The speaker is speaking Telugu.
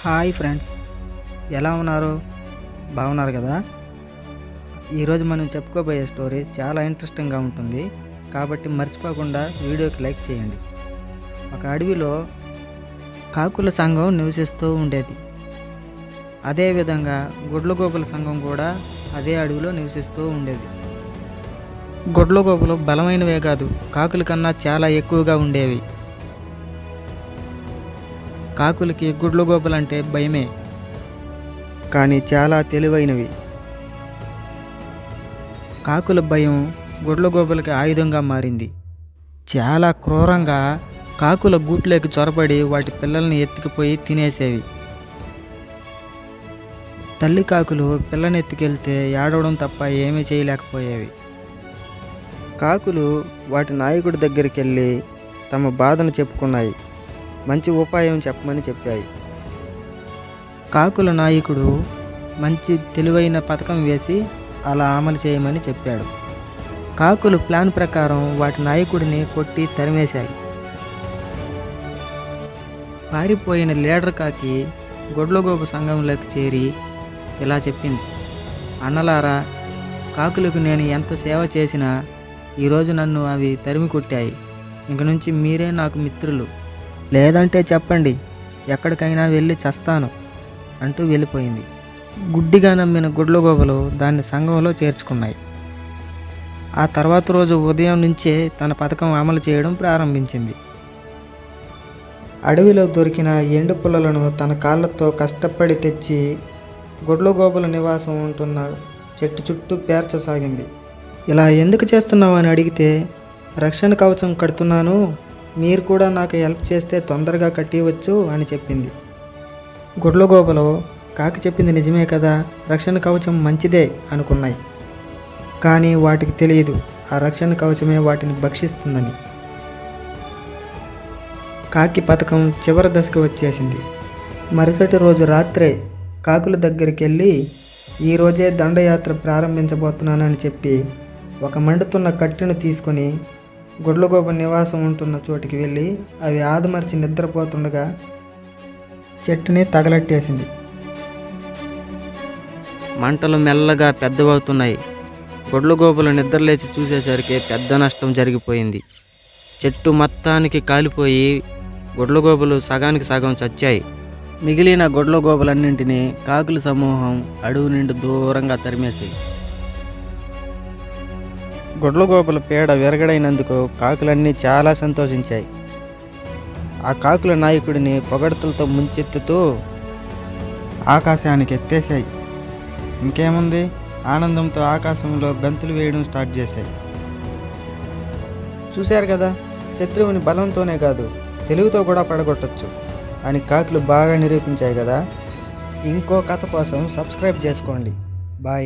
హాయ్ ఫ్రెండ్స్, ఎలా ఉన్నారు? బాగున్నారు కదా? ఈరోజు మనం చెప్పుకోబోయే స్టోరీ చాలా ఇంట్రెస్టింగ్గా ఉంటుంది, కాబట్టి మర్చిపోకుండా వీడియోకి లైక్ చేయండి. ఒక అడవిలో కాకుల సంఘం నివసిస్తూ ఉండేది. అదేవిధంగా గుడ్లగోపుల సంఘం కూడా అదే అడవిలో నివసిస్తూ ఉండేది. గుడ్లగోపులు బలమైనవే కాదు, కాకుల కన్నా చాలా ఎక్కువగా ఉండేవి. కాకులకి గుడ్లగోపులంటే భయమే, కానీ చాలా తెలివైనవి. కాకుల భయం గుడ్లగోపులకి ఆయుధంగా మారింది. చాలా క్రూరంగా కాకుల గూట్లోకి చొరబడి వాటి పిల్లల్ని ఎత్తుకుపోయి తినేసేవి. తల్లి కాకులు పిల్లని ఎత్తుకెళ్తే ఏడవడం తప్ప ఏమీ చేయలేకపోయేవి. కాకులు వాటి నాయకుడి దగ్గరికి వెళ్ళి తమ బాధను చెప్పుకున్నాయి. మంచి ఉపాయం చెప్పమని చెప్పాయి. కాకుల నాయకుడు మంచి తెలివైన పథకం వేసి అలా అమలు చేయమని చెప్పాడు. కాకులు ప్లాన్ ప్రకారం వాటి నాయకుడిని కొట్టి తరిమేశాయి. పారిపోయిన లీడర్ కాకి గుడ్లగోపు సంఘంలోకి చేరి ఇలా చెప్పింది: అన్నలారా, కాకులకు నేను ఎంత సేవ చేసినా ఈరోజు నన్ను అవి తరిమి కొట్టాయి. ఇంక నుంచి మీరే నాకు మిత్రులు, లేదంటే చెప్పండి, ఎక్కడికైనా వెళ్ళి చస్తాను అంటూ వెళ్ళిపోయింది. గుడ్డిగా నమ్మిన గుడ్లగోపులు దాన్ని సంఘంలో చేర్చుకున్నాయి. ఆ తర్వాత రోజు ఉదయం నుంచే తన పథకం అమలు చేయడం ప్రారంభించింది. అడవిలో దొరికిన ఎండు పుల్లలను తన కాళ్ళతో కష్టపడి తెచ్చి గుడ్లగోపుల నివాసం ఉంటున్న చెట్టు చుట్టూ పేర్చసాగింది. ఇలా ఎందుకు చేస్తున్నావు అని అడిగితే, రక్షణ కవచం కడుతున్నాను, మీరు కూడా నాకు హెల్ప్ చేస్తే తొందరగా కట్టివచ్చు అని చెప్పింది. గుడ్లగోపులు కాకి చెప్పింది నిజమే కదా, రక్షణ కవచం మంచిదే అనుకున్నాయి. కానీ వాటికి తెలియదు ఆ రక్షణ కవచమే వాటిని భక్షిస్తుందని. కాకి పథకం చివరి దశకు వచ్చేసింది. మరుసటి రోజు రాత్రే కాకుల దగ్గరికి వెళ్ళి ఈరోజే దండయాత్ర ప్రారంభించబోతున్నానని చెప్పి ఒక మండుతున్న కట్టెను తీసుకొని గుడ్లగోపు నివాసం ఉంటున్న చోటికి వెళ్ళి అవి ఆదమర్చి నిద్రపోతుండగా చెట్టుని తగలట్టేసింది. మంటలు మెల్లగా పెద్దవవుతున్నాయి. గుడ్లగోపులు నిద్రలేచి చూసేసరికి పెద్ద నష్టం జరిగిపోయింది. చెట్టు మొత్తానికి కాలిపోయి గుడ్లగోపులు సగానికి సగం చచ్చాయి. మిగిలిన గుడ్లగోపులన్నింటినీ కాకుల సమూహం అడవి నుండి దూరంగా తరిమేశాయి. గుడ్లగోపుల పీడ విరగడైనందుకు కాకులన్నీ చాలా సంతోషించాయి. ఆ కాకుల నాయకుడిని పొగడ్తలతో ముంచెత్తుతూ ఆకాశానికి ఎత్తేశాయి. ఇంకేముంది, ఆనందంతో ఆకాశంలో గంతులు వేయడం స్టార్ట్ చేశాయి. చూశారు కదా, శత్రువుని బలంతోనే కాదు తెలివితో కూడా పడగొట్టచ్చు అని కాకులు బాగా నిరూపించాయి కదా. ఇంకో కథ కోసం సబ్స్క్రైబ్ చేసుకోండి. బాయ్.